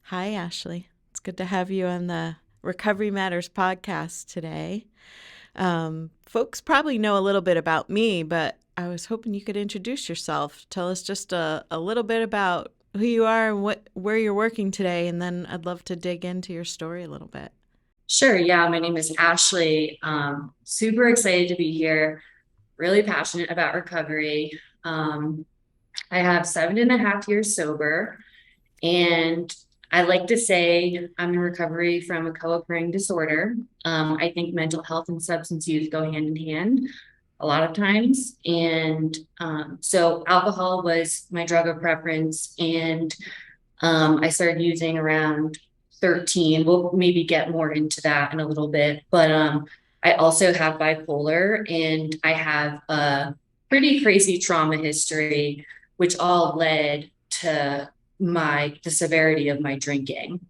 Hi, Ashley. It's good to have you on the Recovery Matters podcast today. Folks probably know a little bit about me, but I was hoping you could introduce yourself. Tell us just a little bit about who you are and where you're working today, and then I'd love to dig into your story a little bit. Sure. Yeah, my name is Ashley. Super excited to be here. Really passionate about recovery. I have 7.5 years sober, and I like to say I'm in recovery from a co-occurring disorder. I think mental health and substance use go hand in hand a lot of times. And so alcohol was my drug of preference, and I started using around 13. We'll maybe get more into that in a little bit. But I also have bipolar and I have a pretty crazy trauma history, which all led to the severity of my drinking.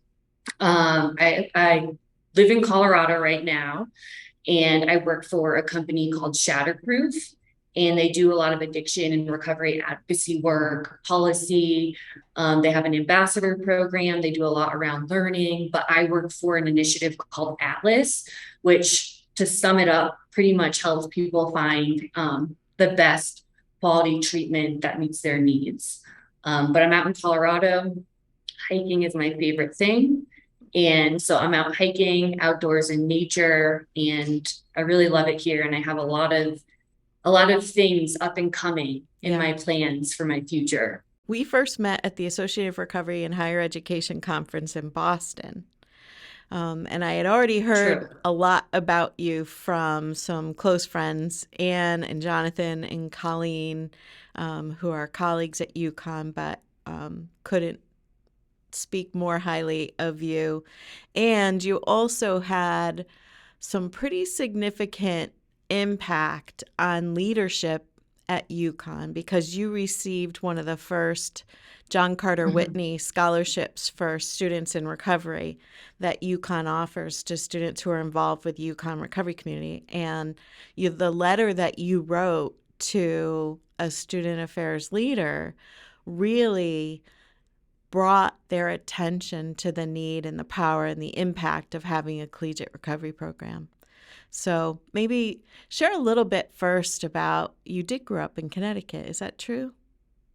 I live in Colorado right now, and I work for a company called Shatterproof, and they do a lot of addiction and recovery advocacy work, policy. They have an ambassador program. They do a lot around learning, but I work for an initiative called Atlas, which, to sum it up, pretty much helps people find the best quality treatment that meets their needs. But I'm out in Colorado. Hiking is my favorite thing. And so I'm out hiking outdoors in nature, and I really love it here. And I have a lot of things up and coming in Yeah. my plans for my future. We first met at the Associated for Recovery and Higher Education Conference in Boston. And I had already heard True. a lot about you from some close friends, Anne and Jonathan and Colleen, who are colleagues at UConn, but couldn't speak more highly of you. And you also had some pretty significant impact on leadership at UConn because you received one of the first John Carter Mhm. Whitney scholarships for students in recovery that UConn offers to students who are involved with UConn Recovery Community. And the letter that you wrote to a student affairs leader really brought their attention to the need and the power and the impact of having a collegiate recovery program. So maybe share a little bit first about you did grow up in Connecticut. Is that true?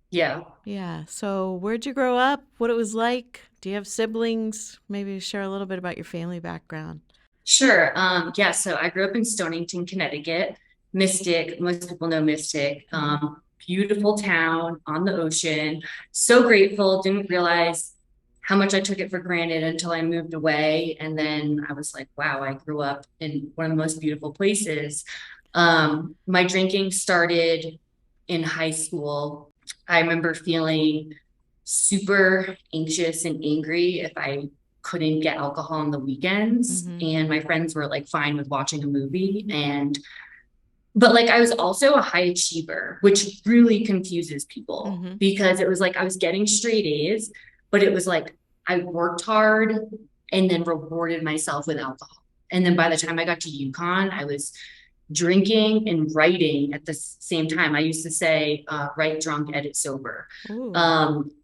Yeah, Yeah. So where'd you grow up? What it was like? Do you have siblings? Maybe share a little bit about your family background. sure. Yeah, so I grew up in Stonington, Connecticut. Mystic, most people know Mystic. Hmm. Beautiful town on the ocean. So grateful. Didn't realize how much I took it for granted until I moved away. And then I was like, wow, I grew up in one of the most beautiful places. My drinking started in high school. I remember feeling super anxious and angry if I couldn't get alcohol on the weekends. Hmm. And my friends were like fine with watching a movie. But like I was also a high achiever, which really confuses people Hmm. because it was like I was getting straight A's, but it was like I worked hard and then rewarded myself with alcohol. And then by the time I got to UConn, I was drinking and writing at the same time. I used to say, write drunk, edit sober. Ooh.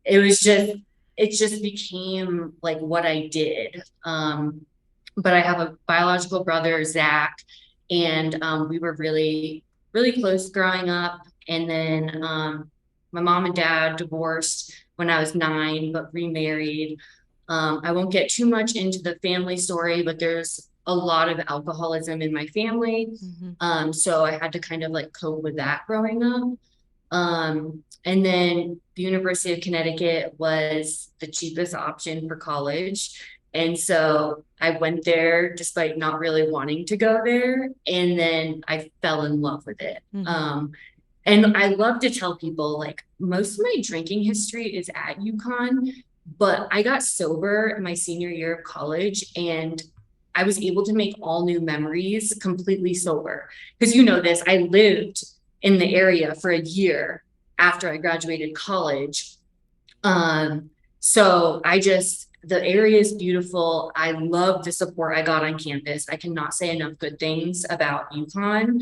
It was just, it just became like what I did. But I have a biological brother, Zach, and we were really, really close growing up. And then my mom and dad divorced when I was 9, but remarried. I won't get too much into the family story, but there's a lot of alcoholism in my family. Hmm. So I had to kind of like cope with that growing up. And then the University of Connecticut was the cheapest option for college. And so I went there despite not really wanting to go there. And then I fell in love with it. Hmm. And I love to tell people like most of my drinking history is at UConn, but I got sober in my senior year of college, and I was able to make all new memories completely sober. Because you know this, I lived in the area for a year after I graduated college. So the area is beautiful. I love the support I got on campus. I cannot say enough good things about UConn.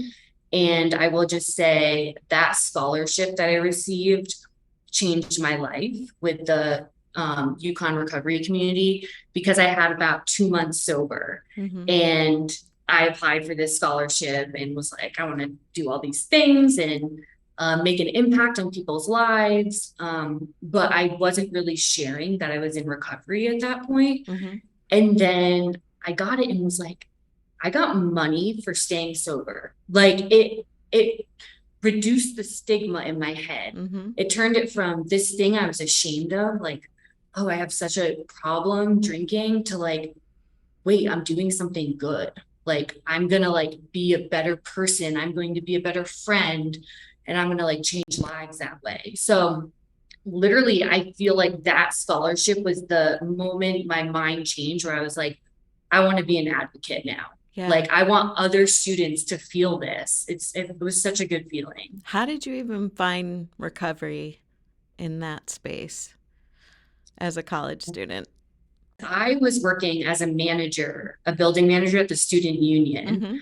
And I will just say that scholarship that I received changed my life with the Yukon Recovery Community because I had about 2 months sober. Mm-hmm. And I applied for this scholarship and was like, I want to do all these things and make an impact on people's lives. But I wasn't really sharing that I was in recovery at that point. Mm-hmm. And then I got it and was like, I got money for staying sober. Like it reduced the stigma in my head. Mm-hmm. It turned it from this thing I was ashamed of, like, oh, I have such a problem drinking, to like, wait, I'm doing something good. Like, I'm gonna like be a better person. I'm going to be a better friend, and I'm gonna like change lives that way. So literally, I feel like that scholarship was the moment my mind changed where I was like, I want to be an advocate now. Yeah. Like, I want other students to feel this. It was such a good feeling. How did you even find recovery in that space as a college student? I was working as a manager, a building manager at the student union. Mm-hmm.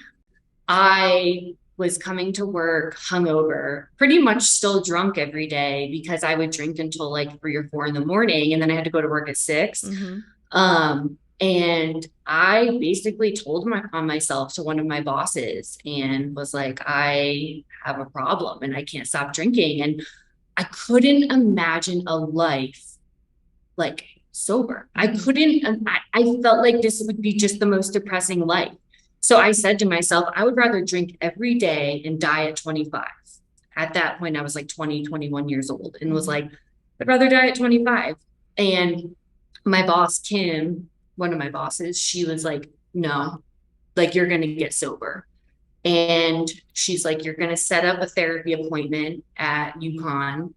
I was coming to work hungover, pretty much still drunk every day because I would drink until like 3 or 4 in the morning, and then I had to go to work at 6. Mm-hmm. And I basically told on myself to one of my bosses and was like, I have a problem and I can't stop drinking. And I couldn't imagine a life like sober. I couldn't, I felt like this would be just the most depressing life. So I said to myself, I would rather drink every day and die at 25. At that point, I was like 20, 21 years old, and was like, I'd rather die at 25. And my boss, Kim, one of my bosses, she was like, no, like, you're going to get sober. And she's like, you're going to set up a therapy appointment at UConn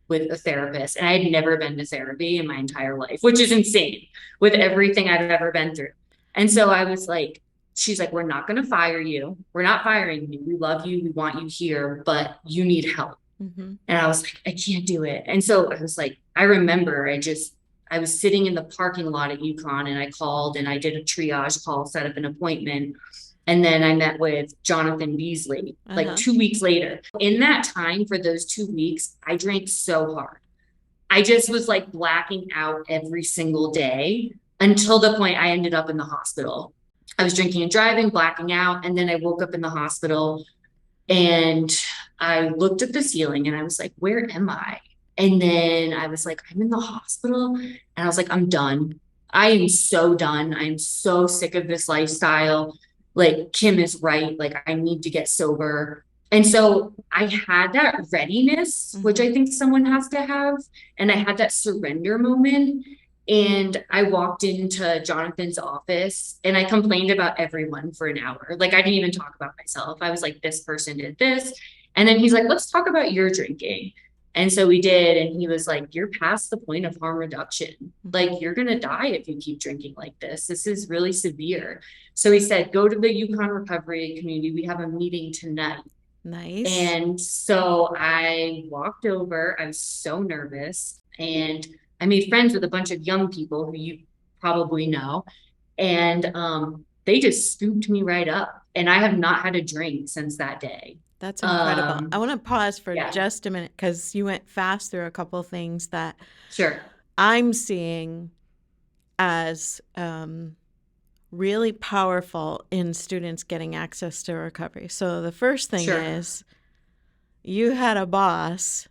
with a therapist. And I had never been to therapy in my entire life, which is insane with everything I've ever been through. And so I was like, she's like, we're not going to fire you. We're not firing you. We love you. We want you here, but you need help. Mm-hmm. And I was like, I can't do it. And so I was like, I remember I was sitting in the parking lot at UConn, and I called and I did a triage call, set up an appointment. And then I met with Jonathan Beasley like 2 weeks later. In that time, for those 2 weeks, I drank so hard. I just was like blacking out every single day until the point I ended up in the hospital. I was drinking and driving, blacking out. And then I woke up in the hospital and I looked at the ceiling and I was like, where am I? And then I was like, I'm in the hospital. And I was like, I'm done. I am so done. I'm so sick of this lifestyle. Like, Kim is right. Like, I need to get sober. And so I had that readiness, which I think someone has to have. And I had that surrender moment. And I walked into Jonathan's office and I complained about everyone for an hour. Like, I didn't even talk about myself. I was like, this person did this. And then he's like, let's talk about your drinking. And so we did. And he was like, you're past the point of harm reduction. Like, you're going to die if you keep drinking like this. This is really severe. So he said, go to the Yukon Recovery Community. We have a meeting tonight. Nice. And so I walked over. I was so nervous. And I made friends with a bunch of young people who you probably know. And they just scooped me right up. And I have not had a drink since that day. That's incredible. I want to pause for Yeah. just a minute because you went fast through a couple of things that Sure. I'm seeing as really powerful in students getting access to recovery. So the first thing Sure. is you had a boss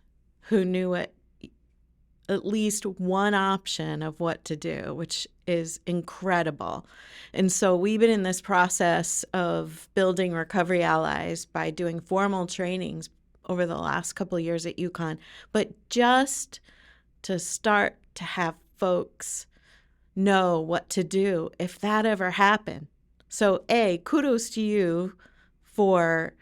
who knew at least one option of what to do, which is incredible. And so we've been in this process of building recovery allies by doing formal trainings over the last couple of years at UConn. But just to start to have folks know what to do if that ever happened. So kudos to you for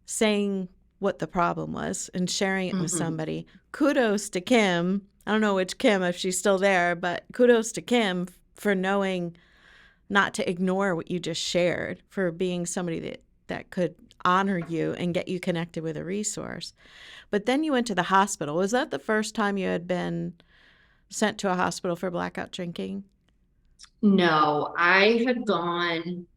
saying what the problem was and sharing it with somebody. Kudos to Kim. I don't know which Kim, if she's still there, but kudos to Kim for knowing not to ignore what you just shared, for being somebody that could honor you and get you connected with a resource. But then you went to the hospital. Was that the first time you had been sent to a hospital for blackout drinking? No, I had gone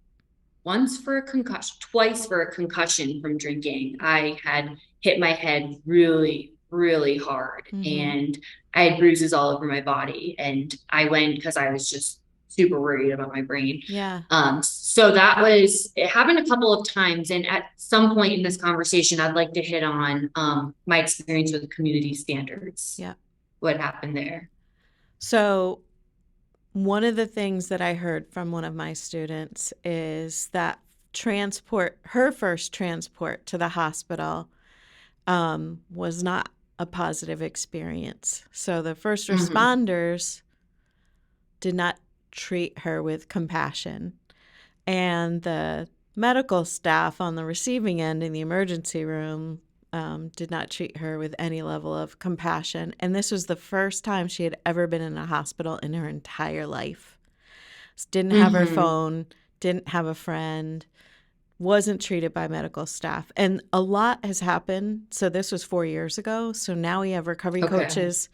once for a concussion, twice for a concussion from drinking. I had hit my head really, really hard. Mm-hmm. And I had bruises all over my body. And I went because I was just super worried about my brain. Yeah. So it happened a couple of times. And at some point in this conversation, I'd like to hit on my experience with community standards, Yeah. what happened there. So one of the things that I heard from one of my students is that her first transport to the hospital was not a positive experience. So the first Mm-hmm. responders did not treat her with compassion. And the medical staff on the receiving end in the emergency room did not treat her with any level of compassion. And this was the first time she had ever been in a hospital in her entire life. Didn't have her Mm-hmm. phone, didn't have a friend, wasn't treated by medical staff. And a lot has happened. So this was 4 years ago. So now we have recovery Okay. coaches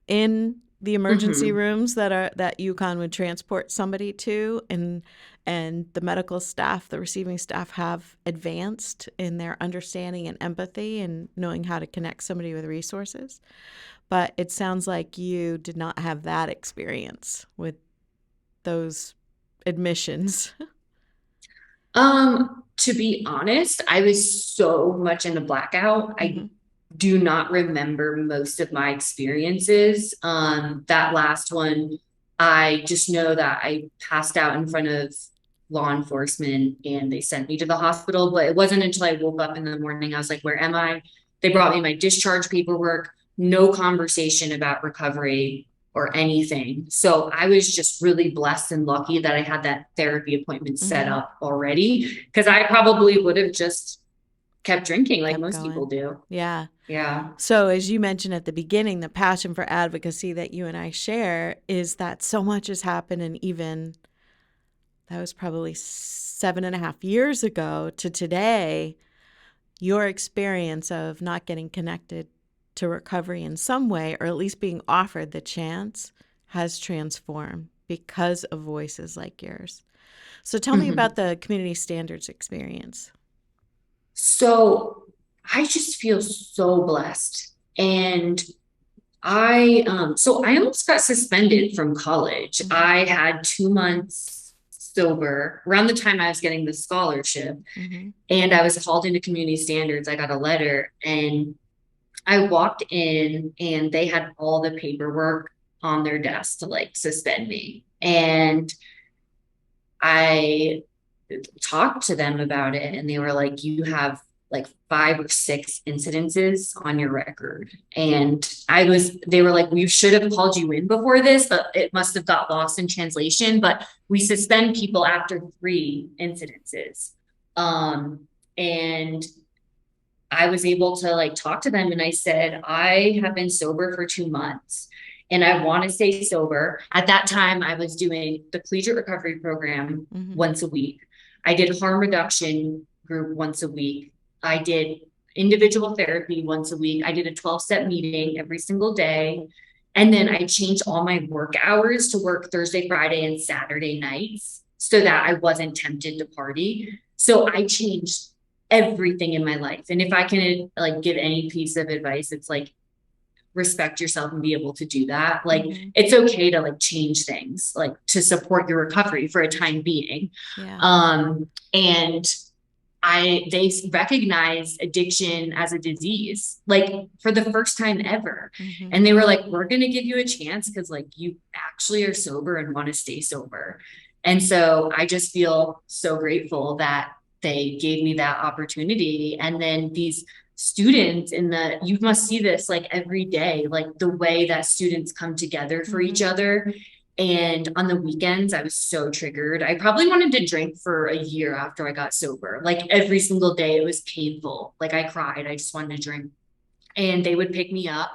in the emergency Mm-hmm. rooms that UConn would transport somebody to, and the medical staff, the receiving staff, have advanced in their understanding and empathy and knowing how to connect somebody with resources. But it sounds like you did not have that experience with those admissions. To be honest, I was so much in a blackout. I Mm-hmm. do not remember most of my experiences. That last one, I just know that I passed out in front of law enforcement and they sent me to the hospital. But it wasn't until I woke up in the morning, I was like, where am I? They brought me my discharge paperwork, no conversation about recovery or anything. So I was just really blessed and lucky that I had that therapy appointment set Mm-hmm. up already because I probably would have just kept drinking like Kept most people going. do. Yeah. Yeah. So, as you mentioned at the beginning, the passion for advocacy that you and I share is that so much has happened, and even that was probably 7.5 years ago to today. Your experience of not getting connected to recovery in some way, or at least being offered the chance, has transformed because of voices like yours. So, tell me about Mhm. the community standards experience. So I just feel so blessed. And I almost got suspended from college. Mm-hmm. I had 2 months sober around the time I was getting the scholarship, Mm-hmm. and I was called into community standards. I got a letter, and I walked in, and they had all the paperwork on their desk to like suspend me. And I talked to them about it and they were like, you have like 5 or 6 incidences on your record. And they were like, we should have called you in before this, but it must have got lost in translation. But we suspend people after 3 incidences. And I was able to like talk to them and I said, I have been sober for 2 months and I want to stay sober. At that time, I was doing the collegiate recovery program Mm-hmm. once a week. I did harm reduction group once a week. I did individual therapy once a week. I did a 12-step meeting every single day. And then I changed all my work hours to work Thursday, Friday, and Saturday nights so that I wasn't tempted to party. So I changed everything in my life. And if I can like give any piece of advice, it's like respect yourself and be able to do that. Like Mm-hmm. it's okay to like change things, like to support your recovery for a time being. Yeah. And they recognize addiction as a disease, like for the first time ever. Mm-hmm. And they were like, we're going to give you a chance because like you actually are sober and want to stay sober. And so I just feel so grateful that they gave me that opportunity. And then these students you must see this like every day, like the way that students come together for each Mm-hmm. other. And on the weekends, I was so triggered. I probably wanted to drink for a year after I got sober. Like every single day, it was painful. Like I cried. I just wanted to drink. And they would pick me up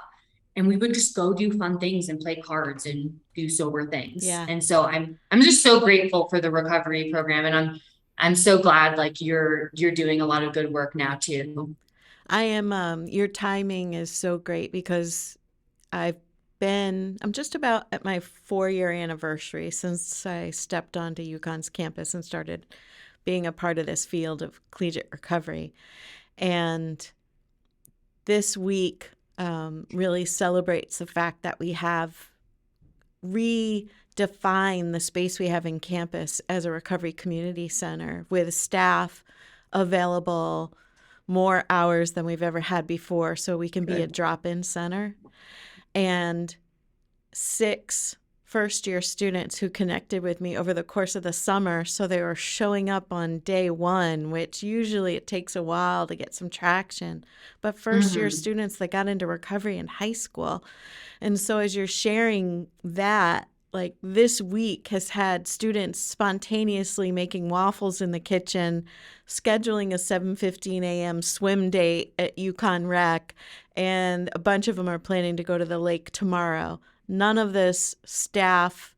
and we would just go do fun things and play cards and do sober things. Yeah. And so I'm just so grateful for the recovery program. And I'm so glad like you're doing a lot of good work now too. I am, your timing is so great because I'm just about at my 4 year anniversary since I stepped onto UConn's campus and started being a part of this field of collegiate recovery. And this week, really celebrates the fact that we have redefined the space we have in campus as a recovery community center with staff available more hours than we've ever had before, so we can be a Good. drop-in center. And 6 first-year students who connected with me over the course of the summer, so they were showing up on day 1, which usually it takes a while to get some traction, but first-year Mm-hmm. students that got into recovery in high school. And so as you're sharing that, like this week has had students spontaneously making waffles in the kitchen, scheduling a 7:15 a.m. swim date at Yukon Rec, and a bunch of them are planning to go to the lake tomorrow. None of this staff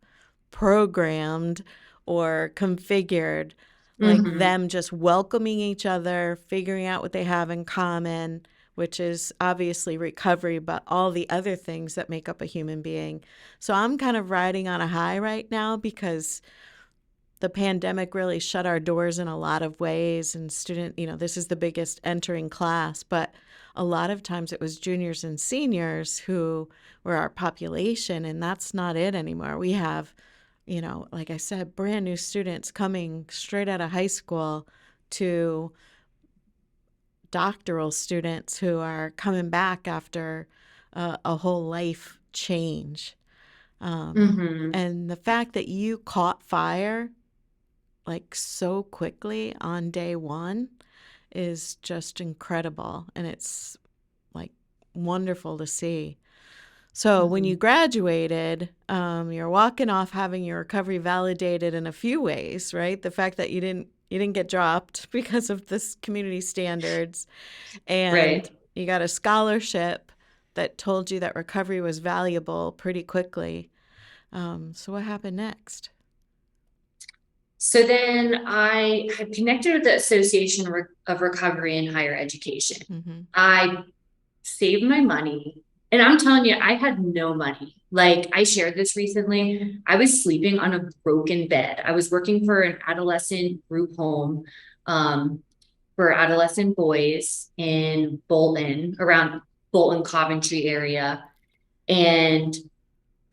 programmed or configured, like Mm-hmm. them just welcoming each other, figuring out what they have in common, which is obviously recovery, but all the other things that make up a human being. So I'm kind of riding on a high right now because the pandemic really shut our doors in a lot of ways. And this is the biggest entering class, but a lot of times it was juniors and seniors who were our population, and that's not it anymore. We have, like I said, brand new students coming straight out of high school to doctoral students who are coming back after a whole life change. Mm-hmm. And the fact that you caught fire like so quickly on day 1 is just incredible. And it's like wonderful to see. So when you Mm-hmm. graduated, you're walking off having your recovery validated in a few ways, right? The fact that you didn't get dropped because of this community standards, and Right. you got a scholarship that told you that recovery was valuable pretty quickly. So what happened next? So then I had connected with the Association of Recovery in Higher Education. Mm-hmm. I saved my money. And I'm telling you, I had no money. Like I shared this recently. I was sleeping on a broken bed. I was working for an adolescent group home um, for adolescent boys in Bolton, around Bolton, Coventry area. And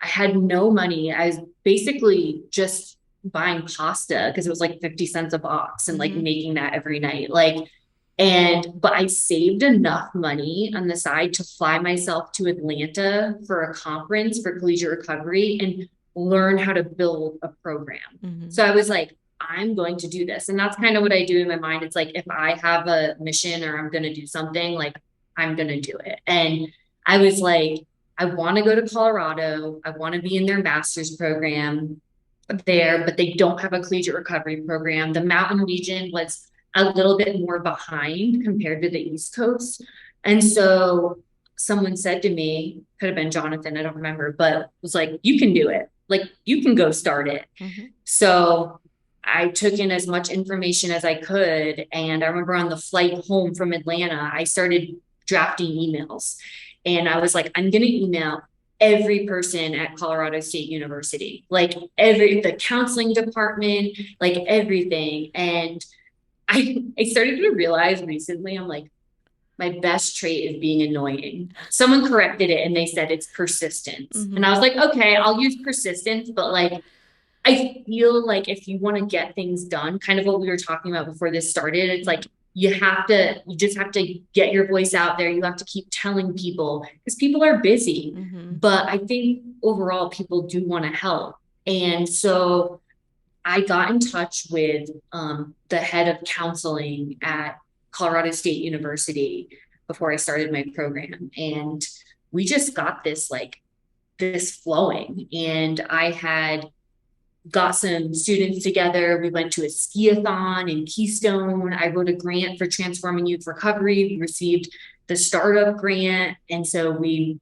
I had no money. I was basically just buying pasta because it was like 50 cents a box and like Mm-hmm. making that every night. But I saved enough money on the side to fly myself to Atlanta for a conference for collegiate recovery and learn how to build a program. Mm-hmm. So I was like, I'm going to do this. And that's kind of what I do in my mind. It's like, if I have a mission or I'm going to do something, like I'm going to do it. And I was like, I want to go to Colorado. I want to be in their master's program there, but they don't have a collegiate recovery program. The mountain region was a little bit more behind compared to the East Coast. And so someone said to me, could have been Jonathan, I don't remember, but was like, you can do it. Like, you can go start it. Mm-hmm. So I took in as much information as I could. And I remember on the flight home from Atlanta, I started drafting emails. And I was like, I'm going to email every person at Colorado State University, like the counseling department, like everything. And I started to realize recently, I'm like, my best trait is being annoying. Someone corrected it and they said it's persistence. And Mm-hmm. I was like, okay, I'll use persistence, but like, I feel like if you want to get things done, kind of what we were talking about before this started, it's like you just have to get your voice out there. You have to keep telling people because people are busy. Mm-hmm. But I think overall, people do want to help. And so I got in touch with the head of counseling at Colorado State University before I started my program. And we just got this flowing. And I had got some students together. We went to a ski-a-thon in Keystone. I wrote a grant for Transforming Youth Recovery. We received the startup grant. And so we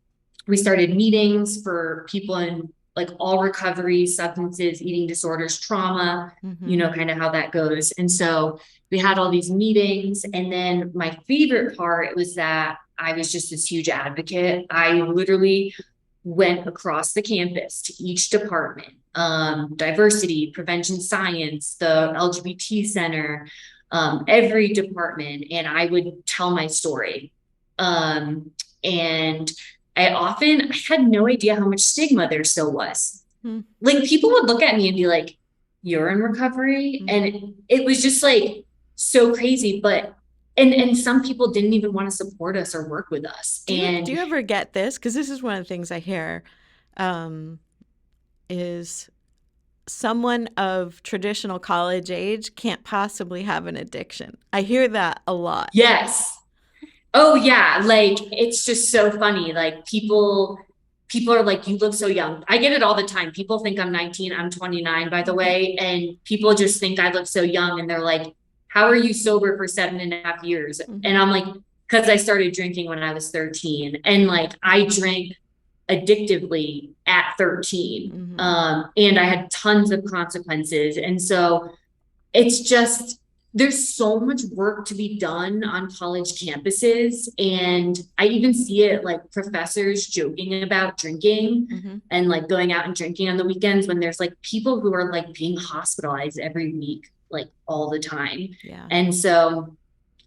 started meetings for people in like all recovery, substances, eating disorders, trauma, Mm-hmm. kind of how that goes. And so we had all these meetings. And then my favorite part was that I was just this huge advocate. I literally went across the campus to each department, diversity, prevention science, the LGBT center, every department, and I would tell my story. And I had no idea how much stigma there still was. Hmm. Like people would look at me and be like, you're in recovery. And it was just like so crazy. But and some people didn't even want to support us or work with us. Do And you ever get this? Because this is one of the things I hear, um, is someone of traditional college age can't possibly have an addiction. I hear that a lot. yes. Oh yeah, like it's just so funny. Like people are like, you look so young. I get it all the time. People think I'm 19, I'm 29, by the way, and people just think I look so young and they're like, how are you sober for 7.5 years? And Mm-hmm. I'm like, because I started drinking when I was 13. And like I drank addictively at 13. Mm-hmm. And I had tons of consequences. And so it's just there's so much work to be done on college campuses. And I even see it like professors joking about drinking Mm-hmm. and like going out and drinking on the weekends when there's like people who are like being hospitalized every week, like all the time. Yeah. And so,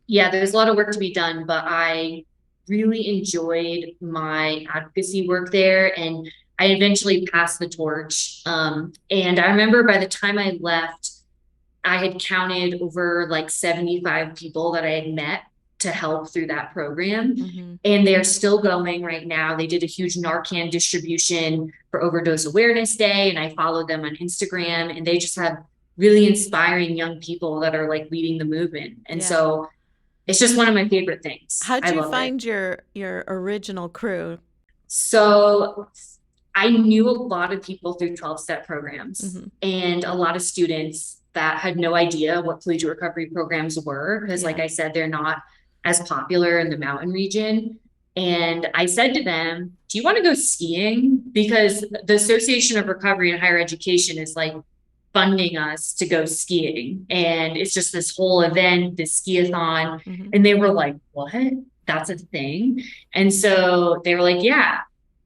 yeah, there's a lot of work to be done, but I really enjoyed my advocacy work there. And I eventually passed the torch. And I remember by the time I left, I had counted over like 75 people that I had met to help through that program. Mm-hmm. And they're still going right now. They did a huge Narcan distribution for Overdose Awareness Day, and I followed them on Instagram, and they just have really inspiring young people that are like leading the movement. And Yeah. so it's just one of my favorite things. How'd I you love it. find your original crew? So I knew a lot of people through 12-step programs Mm-hmm. and a lot of students that had no idea what collegiate recovery programs were. Because, like Yeah. I said, they're not as popular in the mountain region. And I said to them, do you want to go skiing? Because the Association of Recovery and Higher Education is like funding us to go skiing. And it's just this whole event, this ski-a-thon. Mm-hmm. And they were like, what? That's a thing. And so they were like, yeah.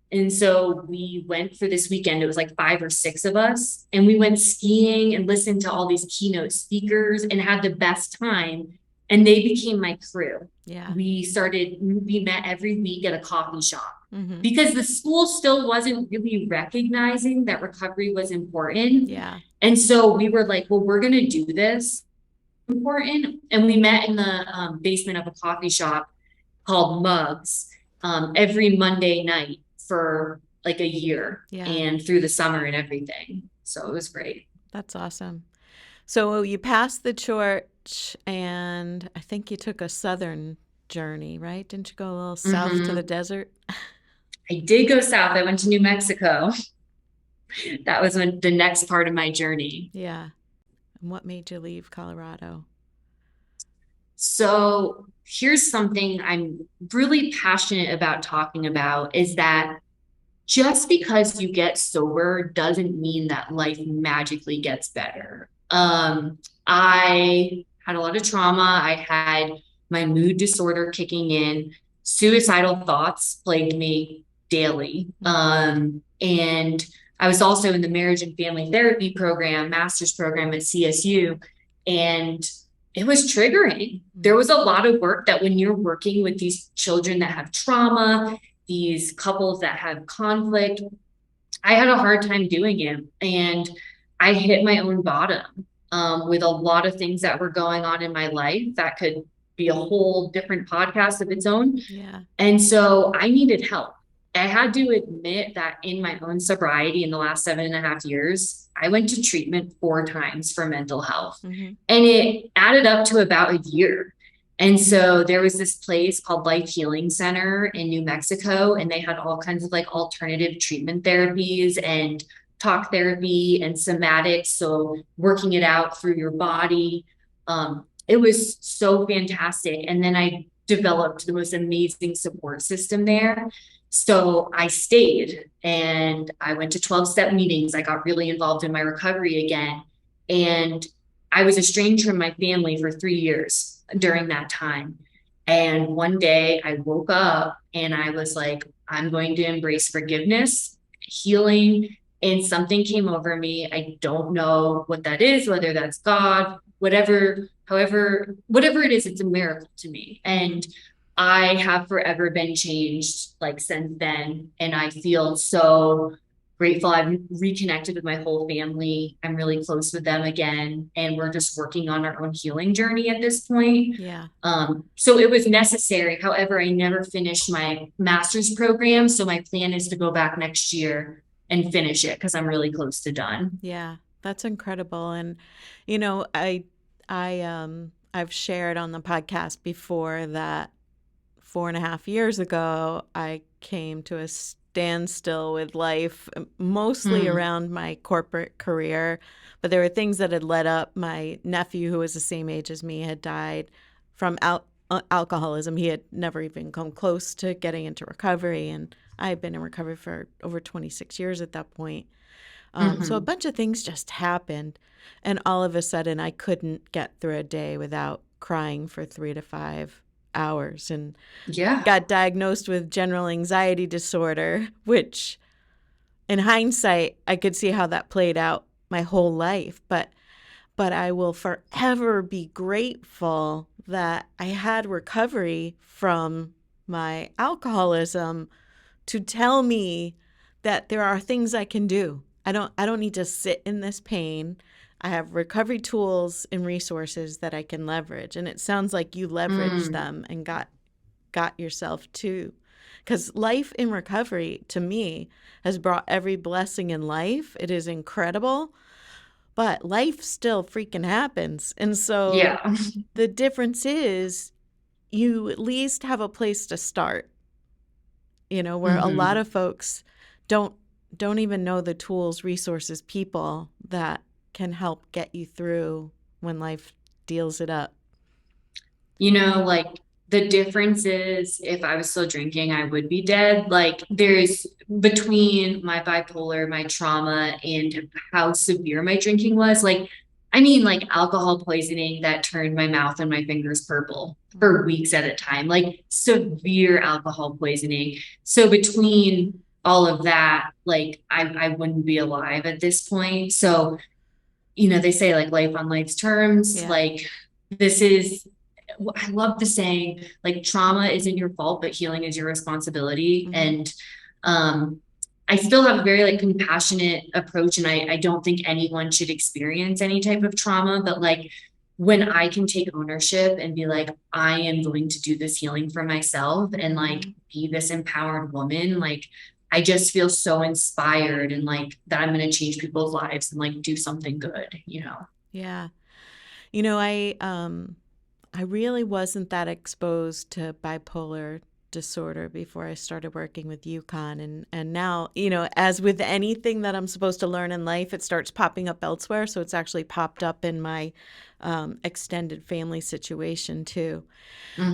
And so we went for this weekend. It was like 5 or 6 of us. And we went skiing and listened to all these keynote speakers and had the best time. And they became my crew. Yeah. We met every week at a coffee shop Mm-hmm. because the school still wasn't really recognizing that recovery was important. Yeah. And so we were like, well, we're going to do this important. And we met in the basement of a coffee shop called Mugs every Monday night for like a year Yeah. and through the summer and everything. So it was great. That's awesome. So you passed the torch, and I think you took a southern journey, right? Didn't you go a little south to the desert? I did go south. I went to New Mexico. That was the next part of my journey. Yeah. And what made you leave Colorado? So here's something I'm really passionate about talking about is that just because you get sober doesn't mean that life magically gets better. I had a lot of trauma. I had my mood disorder kicking in. Suicidal thoughts plagued me daily. And I was also in the marriage and family therapy program, master's program at CSU. And it was triggering. There was a lot of work that when you're working with these children that have trauma, these couples that have conflict, I had a hard time doing it. And I hit my own bottom with a lot of things that were going on in my life that could be a whole different podcast of its own. Yeah. And so I needed help. I had to admit that in my own sobriety in the last 7.5 years, I went to treatment 4 times for mental health. Mm-hmm. And it added up to about a year. And so there was this place called Life Healing Center in New Mexico, and they had all kinds of like alternative treatment therapies and talk therapy and somatics. So working it out through your body. It was so fantastic. And then I developed the most amazing support system there. So I stayed and I went to 12-step meetings. I got really involved in my recovery again. And I was estranged from my family for 3 years during that time. And one day I woke up and I was like, I'm going to embrace forgiveness, healing, and something came over me. I don't know what that is, whether that's God, whatever it is, it's a miracle to me. And I have forever been changed like since then. And I feel so grateful. I've reconnected with my whole family. I'm really close with them again. And we're just working on our own healing journey at this point. Yeah. So it was necessary. However, I never finished my master's program. So my plan is to go back next year and finish it because I'm really close to done. Yeah. That's incredible. And I've shared on the podcast before that 4.5 years ago, I came to a standstill with life, mostly Hmm. around my corporate career. But there were things that had led up. My nephew, who was the same age as me, had died from alcoholism. He had never even come close to getting into recovery. And I had been in recovery for over 26 years at that point. So a Hmm. bunch of things just happened. And all of a sudden, I couldn't get through a day without crying for 3 to 5 hours. And Yeah. got diagnosed with general anxiety disorder, which in hindsight, I could see how that played out my whole life. But I will forever be grateful that I had recovery from my alcoholism to tell me that there are things I can do. I don't need to sit in this pain. I have recovery tools and resources that I can leverage. And it sounds like you leveraged Mm. them and got yourself to. Because life in recovery to me has brought every blessing in life. It is incredible, but life still freaking happens. And so Yeah. the difference is you at least have a place to start, where a lot Hmm. of folks don't don't even know the tools, resources, people that can help get you through when life deals it up. Like the difference is if I was still drinking, I would be dead. Like there's between my bipolar, my trauma, and how severe my drinking was. Like alcohol poisoning that turned my mouth and my fingers purple for weeks at a time, like severe alcohol poisoning. So between all of that, like I wouldn't be alive at this point. So, they say like life on life's terms, Yeah. like this is I love the saying, like trauma isn't your fault, but healing is your responsibility. Mm-hmm. And um, I still have a very like compassionate approach, and I don't think anyone should experience any type of trauma, but like when I can take ownership and be like, I am going to do this healing for myself and like Mm-hmm. be this empowered woman, like I just feel so inspired and like that I'm going to change people's lives and like do something good. Yeah. I really wasn't that exposed to bipolar disorder before I started working with UConn, and now, as with anything that I'm supposed to learn in life, it starts popping up elsewhere. So it's actually popped up in my extended family situation too.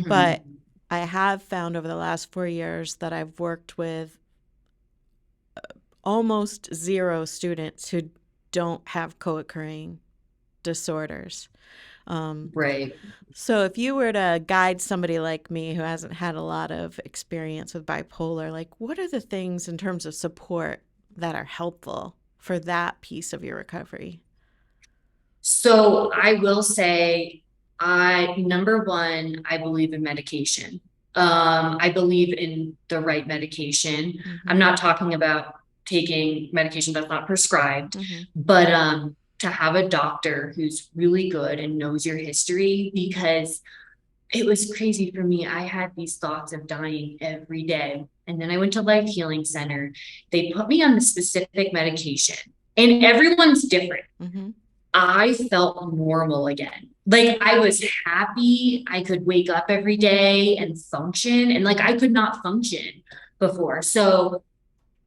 But Hmm. I have found over the last 4 years that I've worked with almost zero students who don't have co-occurring disorders. Um, Right. So if you were to guide somebody like me who hasn't had a lot of experience with bipolar, like what are the things in terms of support that are helpful for that piece of your recovery? So I will say, number one, I believe in medication. I believe in the right medication. I'm Mm-hmm. not talking about taking medication that's not prescribed, Mm-hmm. but to have a doctor who's really good and knows your history because it was crazy for me. I had these thoughts of dying every day. And then I went to Life Healing Center. They put me on the specific medication, and everyone's different. Mm-hmm. I felt normal again. Like I was happy. I could wake up every day and function. And like I could not function before. So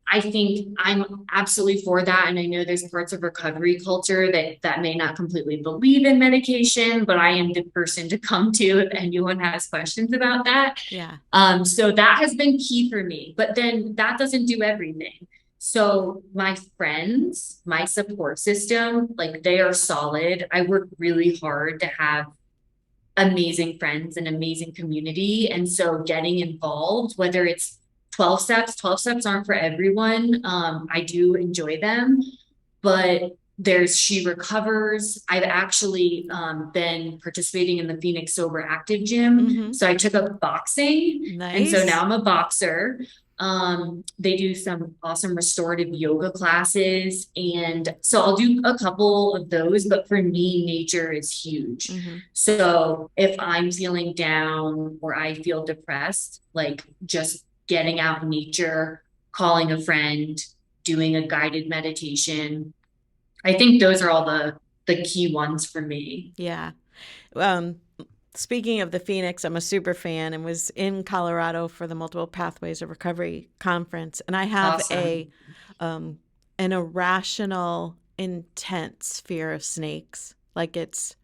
I think I'm absolutely for that. And I know there's parts of recovery culture that may not completely believe in medication, but I am the person to come to if anyone has questions about that. Yeah. So that has been key for me. But then that doesn't do everything. So my friends, my support system, like they are solid. I work really hard to have amazing friends and amazing community. And so getting involved, whether it's 12 steps aren't for everyone. I do enjoy them, but There's She Recovers. I've actually been participating in the Phoenix Sober Active Gym. Mm-hmm. So I took up boxing, and so now Nice. I'm a boxer. They do some awesome restorative yoga classes. And so I'll do a couple of those, but for me, nature is huge. Mm-hmm. So if I'm feeling down or I feel depressed, like just getting out in nature, calling a friend, doing a guided meditation. I think those are all the key ones for me. Yeah. Um, Speaking of the Phoenix, I'm a super fan and was in Colorado for the Multiple Pathways of Recovery conference. And I have Awesome. um, an irrational, intense fear of snakes. Like it's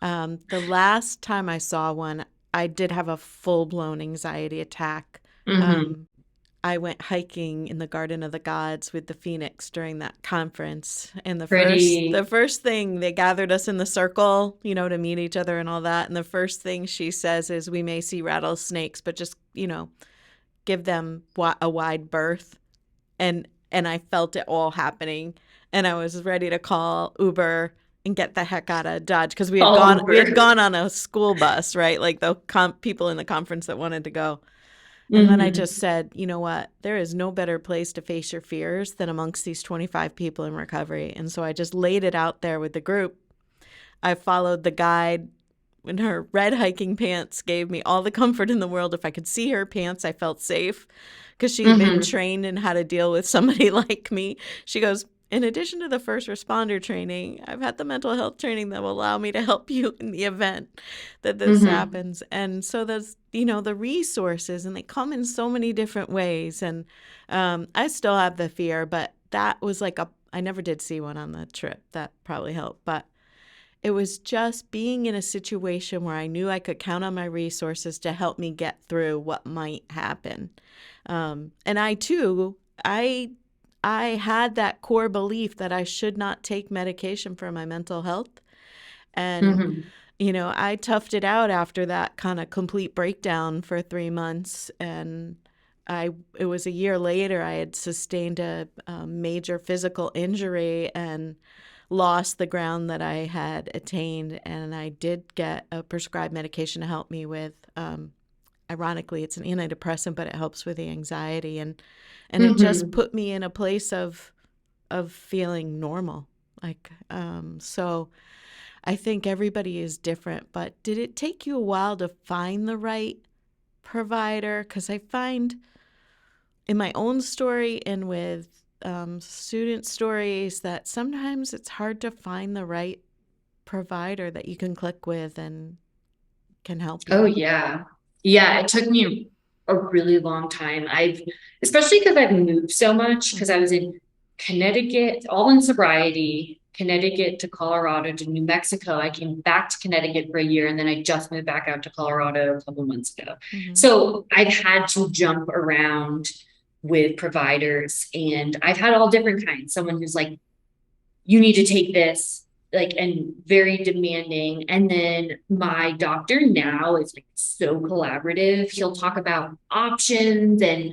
the last time I saw one, I did have a full blown anxiety attack. Hmm. Um, I went hiking in the Garden of the Gods with the Phoenix during that conference. And the Pretty. first thing they gathered us in the circle, to meet each other and all that. And the first thing she says is, "We may see rattlesnakes, but just, give them a wide berth." And I felt it all happening, and I was ready to call Uber and get the heck out of Dodge because All we had over. gone on a school bus, right? Like the people in the conference that wanted to go. And then I Hmm. just said, you know what? There is no better place to face your fears than amongst these 25 people in recovery. And so I just laid it out there with the group. I followed the guide. When her red hiking pants gave me all the comfort in the world. If I could see her pants, I felt safe because she'd been Hmm. trained in how to deal with somebody like me. She goes, in addition to the first responder training, I've had the mental health training that will allow me to help you in the event that this Hmm. happens. And so there's, the resources, and they come in so many different ways. And I still have the fear, but that was like I never did see one on the trip. That probably helped. But it was just being in a situation where I knew I could count on my resources to help me get through what might happen. And I too, I had that core belief that I should not take medication for my mental health. And, Hmm. I toughed it out after that kind of complete breakdown for 3 months. And it was a year later, I had sustained a major physical injury and lost the ground that I had attained. And I did get a prescribed medication to help me with, ironically, it's an antidepressant, but it helps with the anxiety. And it just Hmm. put me in a place of feeling normal. So I think everybody is different, but did it take you a while to find the right provider? Because I find in my own story and with student stories that sometimes it's hard to find the right provider that you can click with and can help Oh you. yeah. Yeah, it took me a really long time. Especially because I've moved so much, because I Mm-hmm. was in Connecticut, all in sobriety, Connecticut to Colorado to New Mexico. I came back to Connecticut for a year, and then I just moved back out to Colorado a couple months ago. Mm-hmm. So I've had to jump around with providers, and I've had all different kinds. Someone who's like, you need to take this, like, and very demanding. And then my doctor now is like so collaborative. He'll talk about options and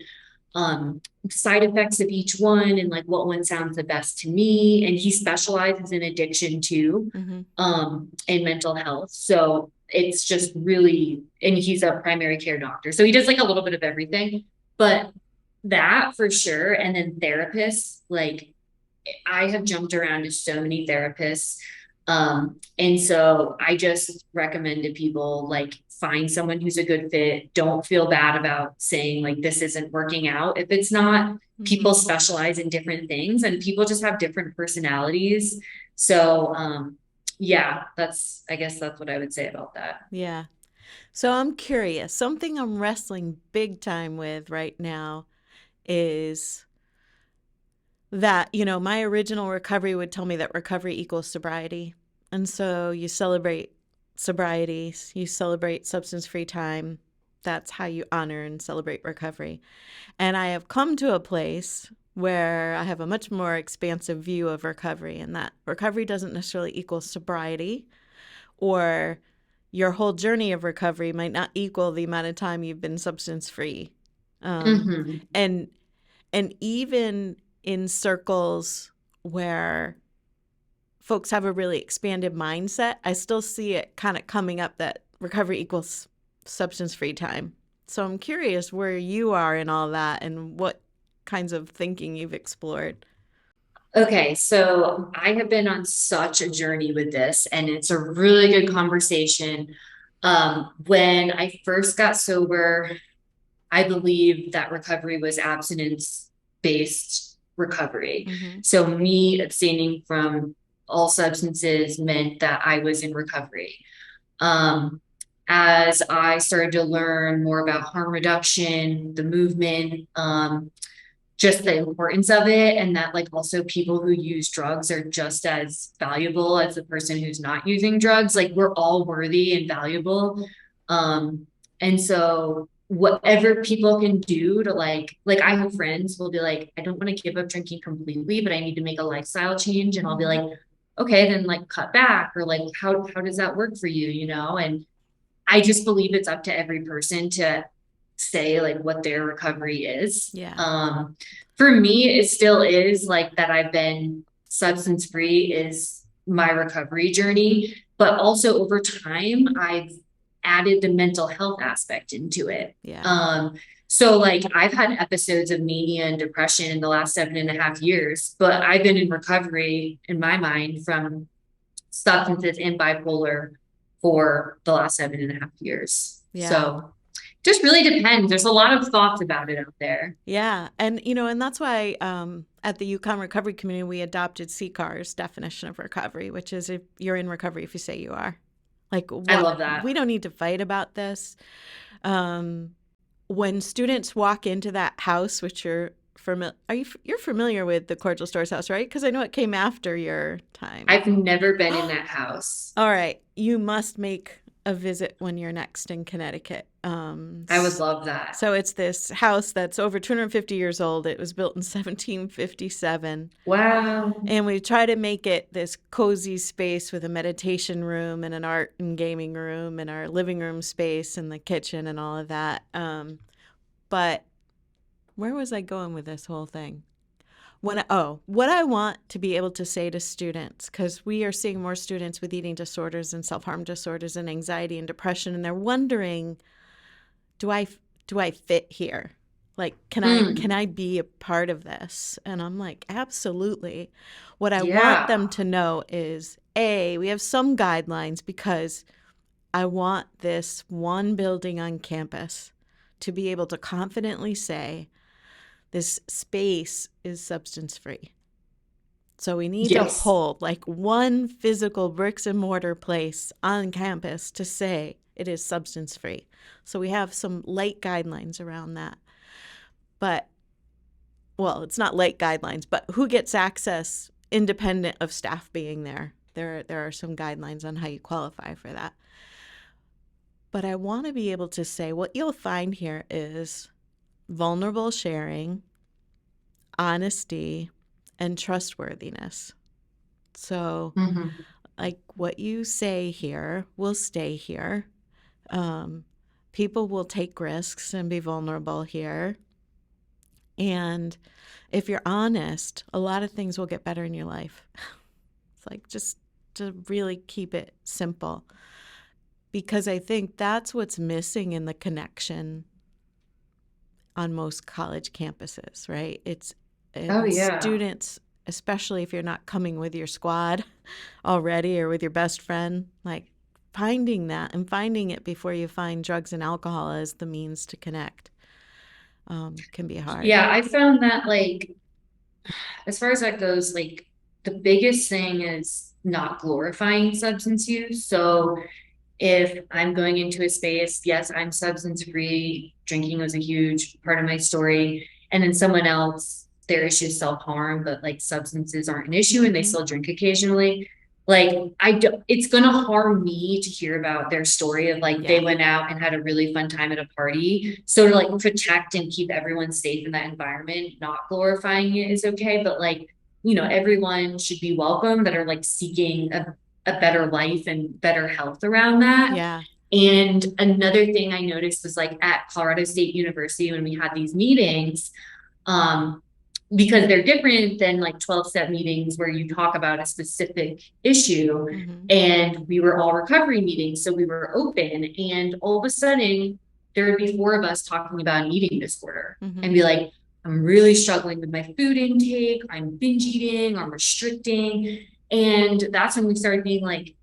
side effects of each one and like what one sounds the best to me. And he specializes in addiction too, Mm-hmm. and mental health. So it's just really, and he's a primary care doctor. So he does like a little bit of everything, but that for sure. And then therapists, like I have jumped around to so many therapists. And so I just recommend to people like find someone who's a good fit. Don't feel bad about saying like this isn't working out. If it's not, Mm-hmm. people specialize in different things and people just have different personalities. So yeah, I guess that's what I would say about that. Yeah. So I'm curious. Something I'm wrestling big time with right now is that, my original recovery would tell me that recovery equals sobriety. And so you celebrate sobriety, you celebrate substance free time. That's how you honor and celebrate recovery. And I have come to a place where I have a much more expansive view of recovery, and that recovery doesn't necessarily equal sobriety, or your whole journey of recovery might not equal the amount of time you've been substance free. Um, Mm-hmm. and and even in circles where folks have a really expanded mindset, I still see it kind of coming up that recovery equals substance free time. So I'm curious where you are in all that and what kinds of thinking you've explored. Okay, so I have been on such a journey with this, and it's a really good conversation. When I first got sober, I believe that recovery was abstinence-based recovery. Mm-hmm. So me abstaining from all substances meant that I was in recovery. Um, as I started to learn more about harm reduction, the movement, just the importance of it, and that like also people who use drugs are just as valuable as the person who's not using drugs. Like we're all worthy and valuable. Um, and so whatever people can do to like I have friends will be like, I don't want to give up drinking completely, but I need to make a lifestyle change. And I'll be like, okay, then like cut back, or like how does that work for you, you know? And I just believe it's up to every person to say like what their recovery is. Yeah. For me, it still is like that I've been substance free is my recovery journey, but also over time, I've added the mental health aspect into it. Yeah. So like I've had episodes of mania and depression in the last 7.5 years, but I've been in recovery in my mind from substances and bipolar for the last 7.5 years. Yeah. So just really depends. There's a lot of thoughts about it out there. Yeah. And, and that's why at the Yukon Recovery Community, we adopted CCAR's definition of recovery, which is if you're in recovery if you say you are. Like, I love that. we don't need to fight about this. When students walk into that house, which you're familiar with the Cordial Stores house, right? Because I know it came after your time. I've never been in that house. All right. You must make a visit when you're next in Connecticut. I would love that. So it's this house that's over 250 years old. It was built in 1757. Wow. And we try to make it this cozy space with a meditation room and an art and gaming room and our living room space and the kitchen and all of that. But where was I going with this whole thing? What I want to be able to say to students, because we are seeing more students with eating disorders and self-harm disorders and anxiety and depression, and they're wondering, do I fit here? Like, can I be a part of this? And I'm like, absolutely. What I want them to know is, we have some guidelines because I want this one building on campus to be able to confidently say, this space is substance free. So we need to hold like one physical bricks and mortar place on campus to say it is substance free. So we have some light guidelines around that. But, well, it's not light guidelines, but who gets access independent of staff being there? There are some guidelines on how you qualify for that. But I want to be able to say what you'll find here is vulnerable sharing, honesty, and trustworthiness. So, like what you say here will stay here. People will take risks and be vulnerable here. And if you're honest, a lot of things will get better in your life. It's like just to really keep it simple. Because I think that's what's missing in the connection on most college campuses, right? It's students, especially if you're not coming with your squad already or with your best friend, like finding that and finding it before you find drugs and alcohol as the means to connect can be hard. Yeah, I found that like, as far as that goes, like the biggest thing is not glorifying substance use. So if I'm going into a space, yes, I'm substance free, drinking was a huge part of my story. And then someone else, their issue is self-harm, but like substances aren't an issue and they still drink occasionally. Like it's gonna harm me to hear about their story of like they went out and had a really fun time at a party. So to like protect and keep everyone safe in that environment, not glorifying it is okay. But like, everyone should be welcome that are like seeking a better life and better health around that. Yeah. And another thing I noticed was like at Colorado State University when we had these meetings, because they're different than like 12-step meetings where you talk about a specific issue. Mm-hmm. And we were all recovery meetings, so we were open. And all of a sudden, there would be four of us talking about an eating disorder Mm-hmm. and be like, I'm really struggling with my food intake, I'm binge eating, I'm restricting. And that's when we started being like,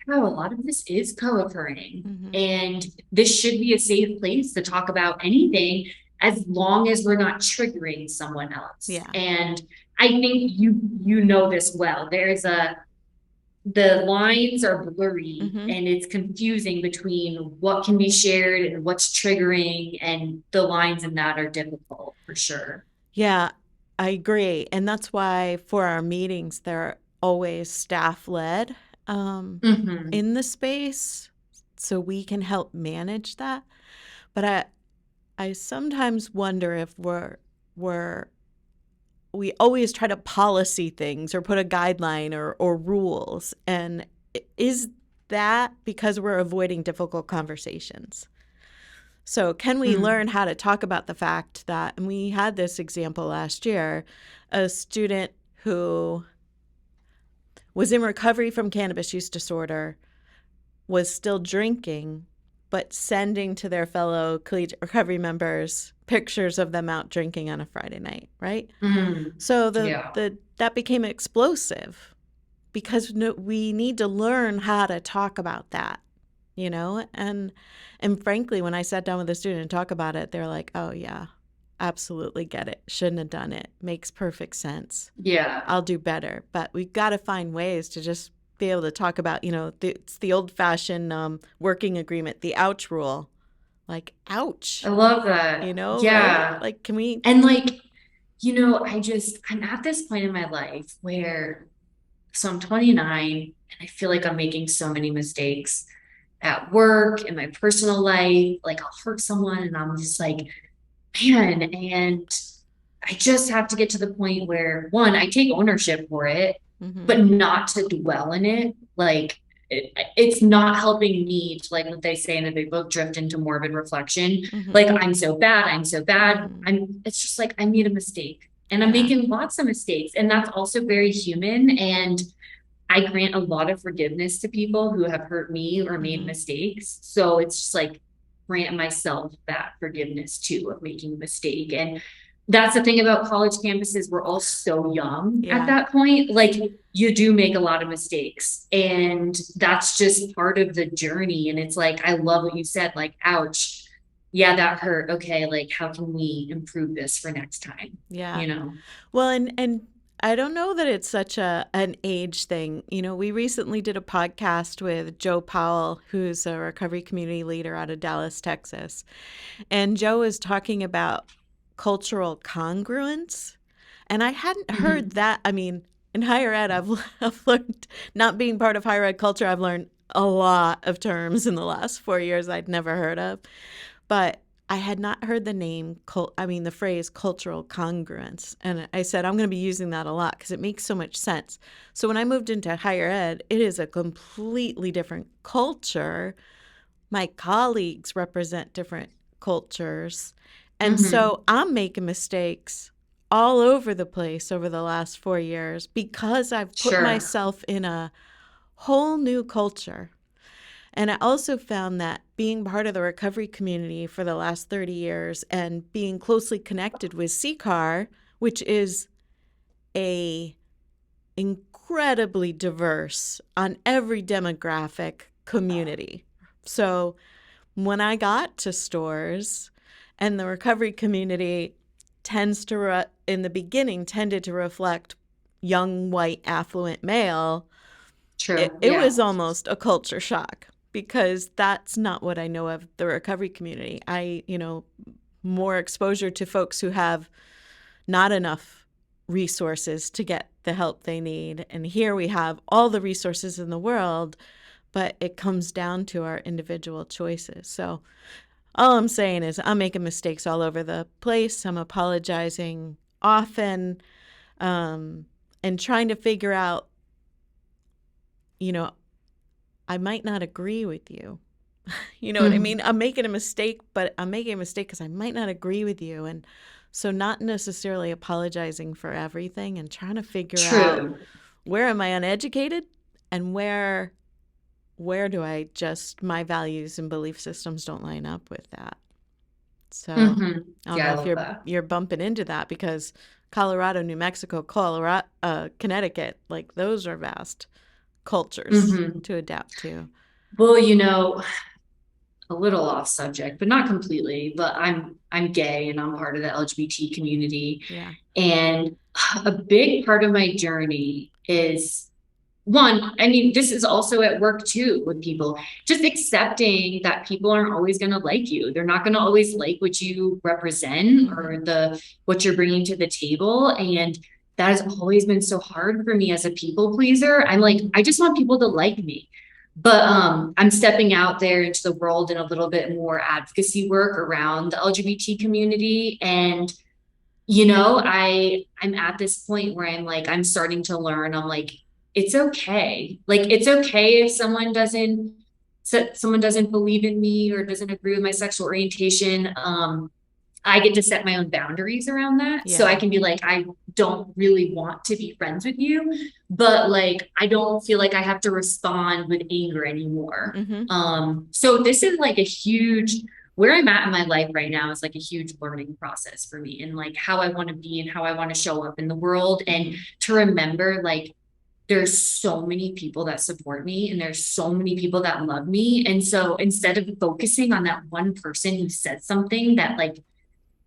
wow, a lot of this is co-occurring. Mm-hmm. And this should be a safe place to talk about anything as long as we're not triggering someone else. Yeah. And I think you know this well. The lines are blurry Mm-hmm. and it's confusing between what can be shared and what's triggering, and the lines in that are difficult for sure. Yeah, I agree. And that's why for our meetings, they're always staff led Mm-hmm. in the space so we can help manage that. But I sometimes wonder if we're we always try to policy things or put a guideline or rules. And is that because we're avoiding difficult conversations? So, can we Mm. learn how to talk about the fact that, and we had this example last year, a student who was in recovery from cannabis use disorder was still drinking, but sending to their fellow collegiate recovery members pictures of them out drinking on a Friday night, right? Mm. So Yeah. that became explosive because we need to learn how to talk about that, and frankly, when I sat down with a student and talk about it, they're like, oh yeah, absolutely get it, shouldn't have done it, makes perfect sense, Yeah. I'll do better. But we've got to find ways to just be able to talk about, it's the old fashioned working agreement, the ouch rule, like ouch, I love that. right? Yeah. Like, can we? And like, I'm at this point in my life where, so I'm 29 and I feel like I'm making so many mistakes at work, in my personal life. Like I'll hurt someone and I'm just like, man, and I just have to get to the point where one, I take ownership for it, Mm-hmm. but not to dwell in it. Like it's not helping me to, like what they say in the big book, drift into morbid reflection. Mm-hmm. Like I'm so bad, I'm so bad. Mm-hmm. It's just like I made a mistake. And I'm Yeah. making lots of mistakes. And that's also very human. And I grant a lot of forgiveness to people who have hurt me or made Mm-hmm. mistakes. So it's just like grant myself that forgiveness too of making a mistake. And that's the thing about college campuses. We're all so young at Yeah. that point. Like you do make a lot of mistakes, and that's just part of the journey. And it's like, I love what you said, like, ouch. Yeah, that hurt. Okay, like how can we improve this for next time? Yeah. You know? Well, and I don't know that it's such an age thing. We recently did a podcast with Joe Powell, who's a recovery community leader out of Dallas, Texas. And Joe was talking about cultural congruence. And I hadn't heard Mm-hmm. that. I mean, in higher ed, I've learned, not being part of higher ed culture, I've learned a lot of terms in the last 4 years I'd never heard of. But I had not heard the phrase cultural congruence. And I said, I'm going to be using that a lot because it makes so much sense. So when I moved into higher ed, it is a completely different culture. My colleagues represent different cultures. And Mm-hmm. so I'm making mistakes all over the place over the last 4 years because I've put Sure. myself in a whole new culture. And I also found that being part of the recovery community for the last 30 years and being closely connected with CCAR, which is a incredibly diverse on every demographic community. So when I got to stores, and the recovery community in the beginning tended to reflect young white affluent male, it, True. it Yeah. was almost a culture shock because that's not what I know of the recovery community. More exposure to folks who have not enough resources to get the help they need. And here we have all the resources in the world, but it comes down to our individual choices. So all I'm saying is I'm making mistakes all over the place. I'm apologizing often, and trying to figure out, you know, I might not agree with you. You know what I mean? Mhm. I'm making a mistake, but I'm making a mistake because I might not agree with you. And so, not necessarily apologizing for everything and trying to figure out True. where am I uneducated and where do I just my values and belief systems don't line up with that. So I don't Yeah, know I if love that. you're bumping into that because Colorado, New Mexico, Colorado, Connecticut, like those are vast cultures hmm to adapt to. Well, a little off subject, but not completely, but I'm gay and I'm part of the LGBT community. Yeah. And a big part of my journey is one, I mean, this is also at work too with people, just accepting that people aren't always going to like you. They're not going to always like what you represent Mm-hmm. or the what you're bringing to the table. And that has always been so hard for me as a people pleaser. I'm like, I just want people to like me. But I'm stepping out there into the world and a little bit more advocacy work around the LGBT community. And I'm at this point where I'm like, I'm starting to learn. I'm like, it's okay. Like, it's okay if someone doesn't believe in me or doesn't agree with my sexual orientation. I get to set my own boundaries around that. So I Yeah. can be like, I don't really want to be friends with you, but like, I don't feel like I have to respond with anger anymore. Mm-hmm. So this is like a huge, where I'm at in my life right now is like a huge learning process for me and like how I want to be and how I want to show up in the world. And Mm-hmm. to remember, like, there's so many people that support me and there's so many people that love me. And so instead of focusing on that one person who said something that like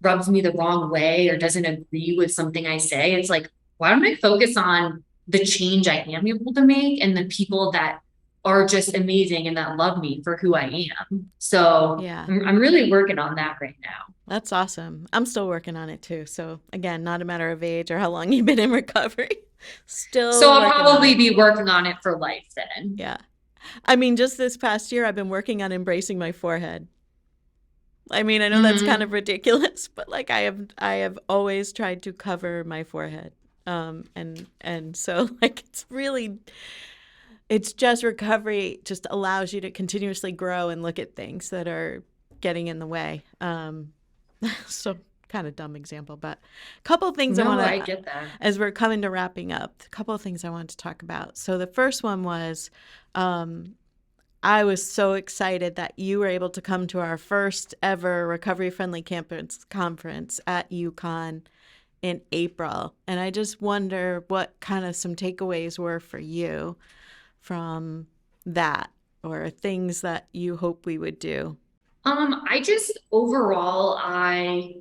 rubs me the wrong way or doesn't agree with something I say, it's like, why don't I focus on the change I am able to make and the people that are just amazing and that love me for who I am? So Yeah. I'm really working on that right now. That's awesome. I'm still working on it too. So again, not a matter of age or how long you've been in recovery. So Still I'll working on probably it. be working on it for life then. Yeah. I mean, just this past year, I've been working on embracing my forehead. I mean, I know that's kind of Mm-hmm. ridiculous, but like I have always tried to cover my forehead. And so like it's just recovery just allows you to continuously grow and look at things that are getting in the way. So kind of dumb example, but a couple of things I want No, I to get that. as we're coming to wrapping up, a couple of things I wanted to talk about. So the first one was um, I was so excited that you were able to come to our first ever recovery friendly campus conference at UConn in April. And I just wonder what kind of some takeaways were for you from that or things that you hope we would do. I just overall I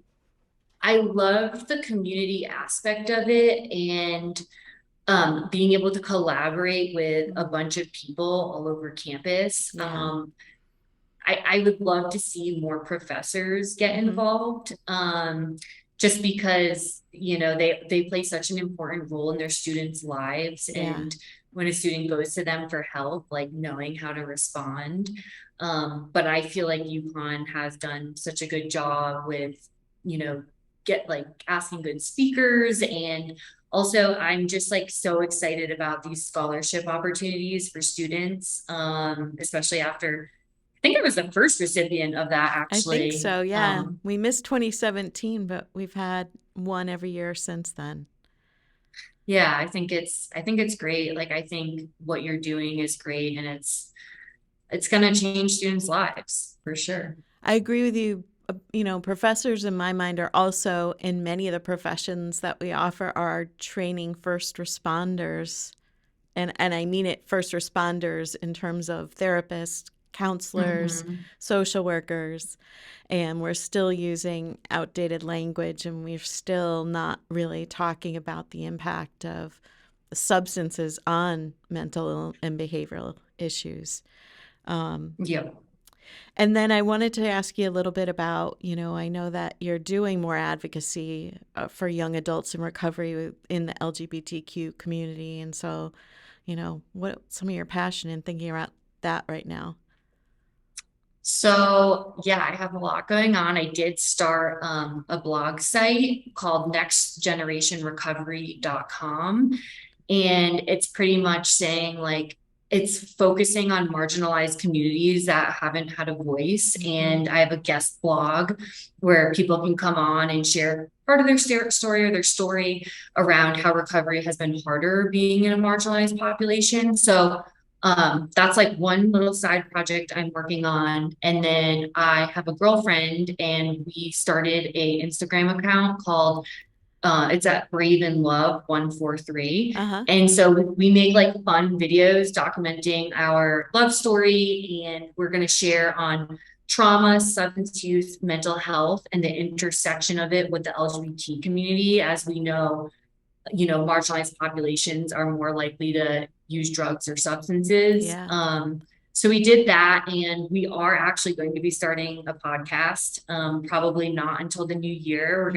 love the community aspect of it and being able to collaborate with a bunch of people all over campus. Yeah. I would love to see more professors get Mm-hmm. involved, just because, they play such an important role in their students' lives. Yeah. And when a student goes to them for help, like knowing how to respond. But I feel like UConn has done such a good job with, you know, get like asking good speakers. And also I'm just like so excited about these scholarship opportunities for students, especially after I think I was the first recipient of that I think actually. so. Yeah. We missed 2017, but we've had one every year since then. Yeah, I think it's great. Like I think what you're doing is great and it's gonna change students' lives for sure. I agree with you. You know, professors in my mind are also in many of the professions that we offer are training first responders. And I mean it first responders in terms of therapists, counselors, hmm social workers. And we're still using outdated language and we're still not really talking about the impact of substances on mental and behavioral issues. Um, Yep. and then I wanted to ask you a little bit about, I know that you're doing more advocacy for young adults in recovery in the LGBTQ community. And so, what some of your passion in thinking about that right now? So yeah, I have a lot going on. I did start a blog site called nextgenerationrecovery.com. And it's pretty much saying like it's focusing on marginalized communities that haven't had a voice. And I have a guest blog where people can come on and share part of their story or their story around how recovery has been harder being in a marginalized population. So that's like one little side project I'm working on. And then I have a girlfriend and we started a Instagram account called it's at Brave in Love 143. Uh-huh. And so we make like fun videos documenting our love story, and we're going to share on trauma, substance use, mental health, and the intersection of it with the LGBT community. As we know, marginalized populations are more likely to use drugs or substances. Yeah. So we did that, and we are actually going to be starting a podcast. Probably not until the new year.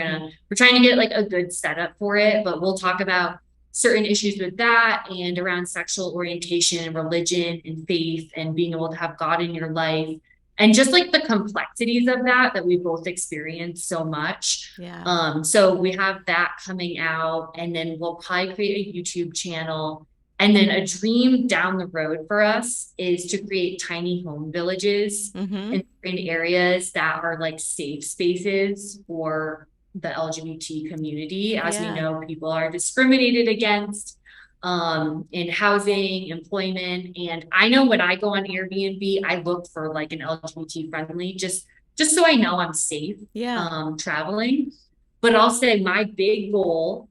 We're trying to get like a good setup for it, but we'll talk about certain issues with that and around sexual orientation and religion and faith and being able to have God in your life and just like the complexities of that we both experience so much. Yeah. So we have that coming out, and then we'll probably create a YouTube channel. And then a dream down the road for us is to create tiny home villages in areas that are like safe spaces for the LGBT community. As we know, people are discriminated against in housing, employment. And I know when I go on Airbnb, I look for like an LGBT friendly, just so I know I'm safe traveling. But I'll say my big goal,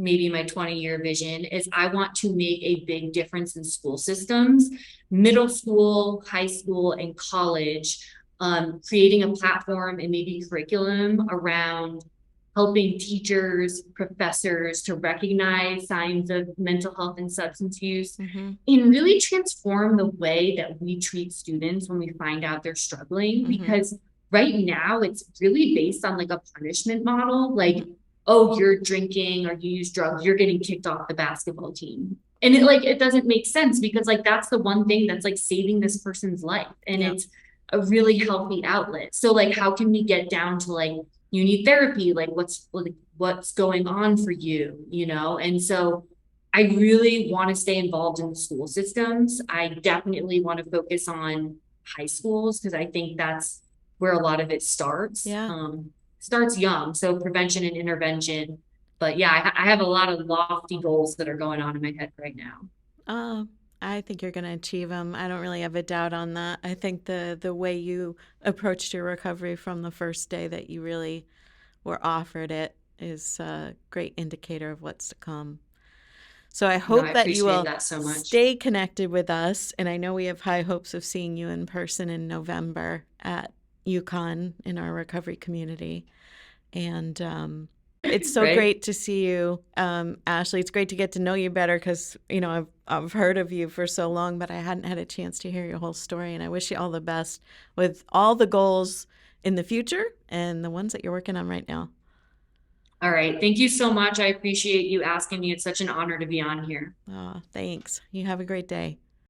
maybe my 20-year vision, is I want to make a big difference in school systems, middle school, high school, and college, creating a platform and maybe curriculum around helping teachers, professors to recognize signs of mental health and substance use, and really transform the way that we treat students when we find out they're struggling. Because right now it's really based on like a punishment model, like, oh, you're drinking or you use drugs, you're getting kicked off the basketball team. And it doesn't make sense, because like that's the one thing that's like saving this person's life, and it's a really healthy outlet. So like, how can we get down to like, you need therapy, like what's going on for you, And so I really want to stay involved in school systems. I definitely want to focus on high schools, because I think that's where a lot of it starts. Starts young, so prevention and intervention. But yeah, I have a lot of lofty goals that are going on in my head right now. I think you're going to achieve them. I don't really have a doubt on that. I think the way you approached your recovery from the first day that you really were offered it is a great indicator of what's to come. So I hope that you will stay connected with us. And I know we have high hopes of seeing you in person in November at UConn in our recovery community. And it's so great to see you, Ashley. It's great to get to know you better, because I've heard of you for so long, but I hadn't had a chance to hear your whole story. And I wish you all the best with all the goals in the future and the ones that you're working on right now. All right. Thank you so much. I appreciate you asking me. It's such an honor to be on here. Oh, thanks. You have a great day.